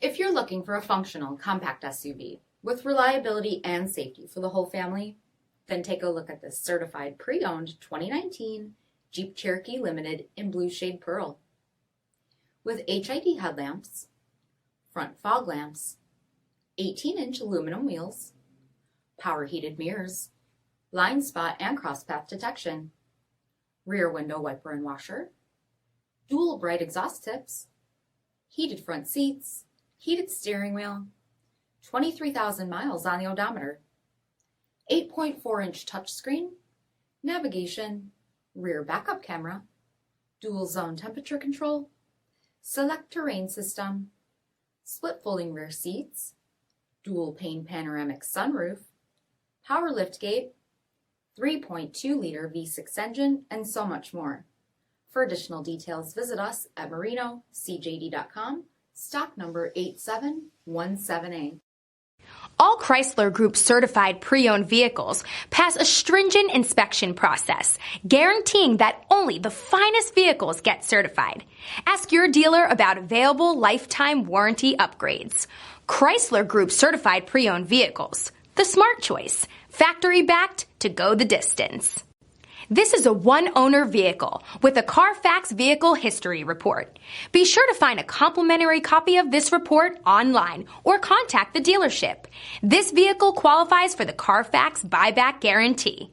If you're looking for a functional compact SUV with reliability and safety for the whole family, then take a look at this certified pre-owned 2019 Jeep Cherokee Limited in blue shade pearl. With HID headlamps, front fog lamps, 18-inch aluminum wheels, power heated mirrors, blind spot and crosspath detection, rear window wiper and washer, dual bright exhaust tips, heated front seats, heated steering wheel, 23,000 miles on the odometer, 8.4-inch touchscreen, navigation, rear backup camera, dual zone temperature control, SELEC-TERRAIN system, split folding rear seats, DUAL-PANE panoramic sunroof, power liftgate, 3.2-liter V6 engine, and so much more. For additional details, visit us at marinocjd.com, stock number 8717A. All Chrysler Group certified pre-owned vehicles pass a stringent inspection process, guaranteeing that only the finest vehicles get certified. Ask your dealer about available lifetime warranty upgrades. Chrysler Group certified pre-owned vehicles, the smart choice, factory backed to go the distance. This is a one-owner vehicle with a CARFAX vehicle history report. Be sure to find a complimentary copy of this report online or contact the dealership. This vehicle qualifies for the CARFAX buyback guarantee.